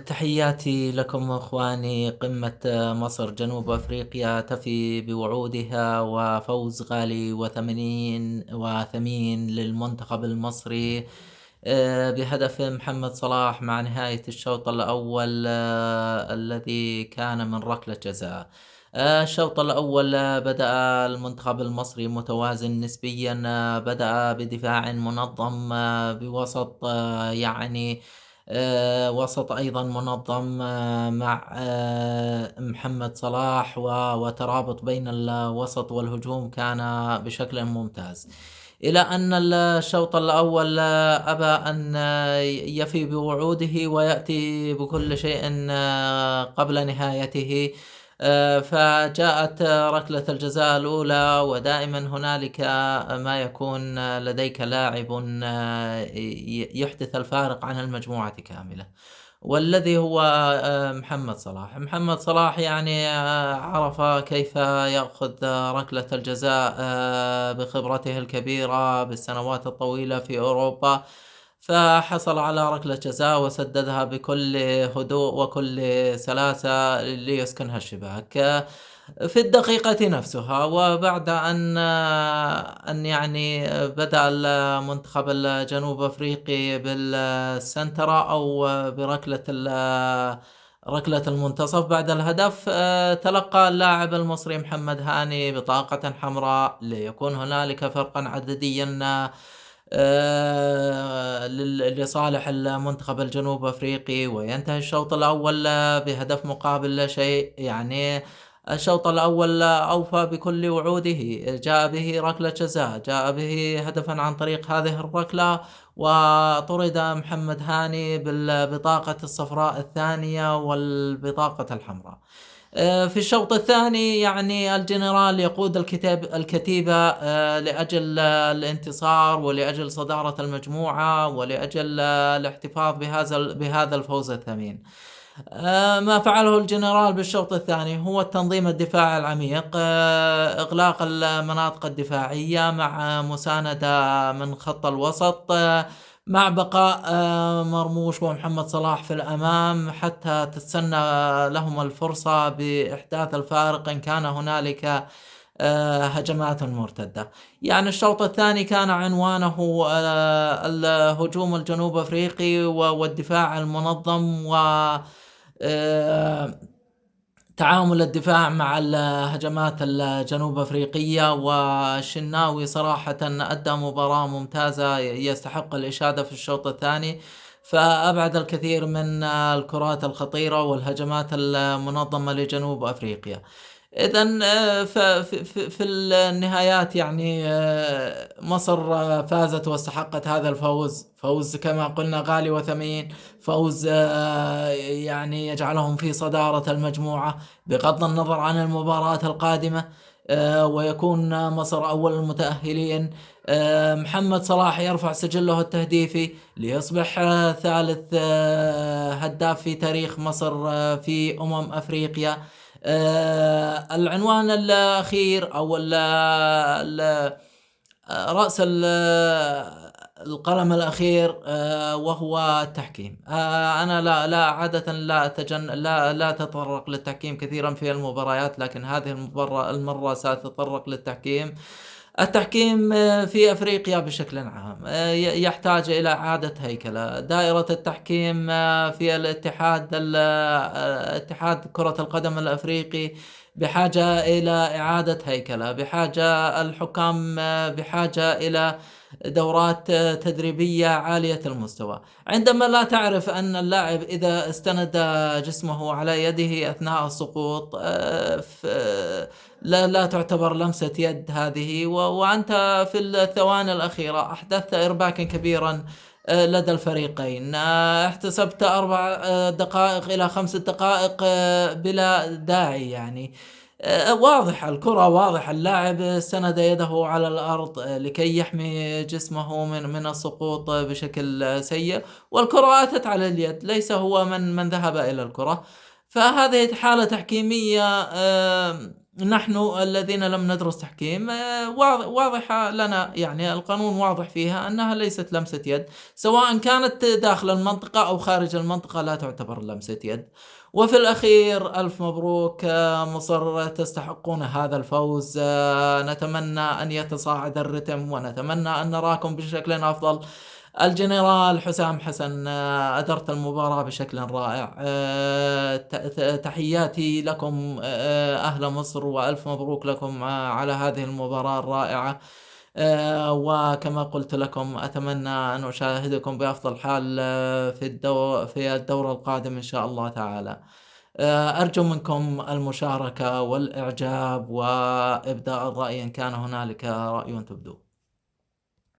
تحياتي لكم اخواني. قمة مصر جنوب افريقيا تفي بوعودها وفوز غالي وثمين للمنتخب المصري بهدف محمد صلاح مع نهاية الشوط الأول الذي كان من ركلة جزاء. الشوط الأول بدأ المنتخب المصري متوازن نسبيا. بدأ بدفاع منظم بوسط يعني وسط أيضا منظم مع محمد صلاح، وترابط بين الوسط والهجوم كان بشكل ممتاز، إلى أن الشوط الأول أبى أن يفي بوعوده ويأتي بكل شيء قبل نهايته. فجاءت ركلة الجزاء الأولى، ودائما هنالك ما يكون لديك لاعب يحدث الفارق عن المجموعة كاملة، والذي هو محمد صلاح يعني عرف كيف يأخذ ركلة الجزاء بخبرته الكبيرة بالسنوات الطويلة في أوروبا. فحصل على ركلة جزاء وسددها بكل هدوء وكل سلاسة ليسكنها الشباك في الدقيقة نفسها. وبعد أن يعني بدأ المنتخب الجنوب أفريقي بالسنترة أو بركلة ركلة المنتصف بعد الهدف، تلقى اللاعب المصري محمد هاني بطاقة حمراء ليكون هنالك فرقا عدديا لصالح المنتخب الجنوب أفريقي، وينتهي الشوط الأول بهدف مقابل لا شيء. يعني الشوط الأول أوفى بكل وعوده، جاء به ركلة جزاء، جاء به هدفا عن طريق هذه الركلة، وطرد محمد هاني بالبطاقة الصفراء الثانية والبطاقة الحمراء. في الشوط الثاني يعني الجنرال يقود الكتيبة لأجل الانتصار ولأجل صدارة المجموعة ولأجل الاحتفاظ بهذا الفوز الثمين. ما فعله الجنرال بالشوط الثاني هو التنظيم الدفاعي العميق، إغلاق المناطق الدفاعية مع مساندة من خط الوسط، مع بقاء مرموش ومحمد صلاح في الأمام حتى تتسنى لهم الفرصة بإحداث الفارق إن كان هنالك هجمات مرتدة. يعني الشوط الثاني كان عنوانه الهجوم الجنوب أفريقي والدفاع المنظم، و آه، تعامل الدفاع مع الهجمات الجنوب أفريقية. والشناوي صراحة أدى مباراة ممتازة يستحق الإشادة في الشوط الثاني، فأبعد الكثير من الكرات الخطيرة والهجمات المنظمة لجنوب أفريقيا. إذن في النهايات يعني مصر فازت واستحقت هذا الفوز، فوز كما قلنا غالي وثمين، فوز يعني يجعلهم في صدارة المجموعة بغض النظر عن المباراة القادمة، ويكون مصر أول المتأهلين. محمد صلاح يرفع سجله التهديفي ليصبح ثالث هداف في تاريخ مصر في أفريقيا. العنوان الأخير أو رأس القلم الأخير وهو التحكيم. أنا لا عادة لا تطرق للتحكيم كثيرا في المباريات، لكن هذه المرة سأتطرق للتحكيم. التحكيم في أفريقيا بشكل عام يحتاج إلى إعادة هيكلة. دائرة التحكيم في اتحاد كرة القدم الأفريقي بحاجة إلى إعادة هيكلة، بحاجة الحكام بحاجة إلى دورات تدريبية عالية المستوى. عندما لا تعرف أن اللاعب إذا استند جسمه على يده أثناء السقوط لا تعتبر لمسة يد هذه، وأنت في الثواني الأخيرة أحدثت إرباكا كبيرا لدى الفريقين. احتسبت 4 دقائق إلى 5 دقائق بلا داعي. يعني واضح الكرة، واضح اللاعب سند يده على الأرض لكي يحمي جسمه من السقوط بشكل سيء، والكرة أتت على اليد، ليس هو من ذهب إلى الكرة. فهذه حالة تحكيمية نحن الذين لم ندرس تحكيم واضحة لنا، يعني القانون واضح فيها أنها ليست لمسة يد، سواء كانت داخل المنطقة أو خارج المنطقة لا تعتبر لمسة يد. وفي الأخير ألف مبروك، مصر تستحقون هذا الفوز، نتمنى أن يتصاعد الرتم ونتمنى أن نراكم بشكل أفضل. الجنرال حسام حسن، أدرت المباراة بشكل رائع، تحياتي لكم أهل مصر، وألف مبروك لكم على هذه المباراة الرائعة. وكما قلت لكم أتمنى أن أشاهدكم بأفضل حال في الدور القادم إن شاء الله تعالى. أرجو منكم المشاركة والإعجاب وإبداء الرأي إن كان هنالك رأي تبدو.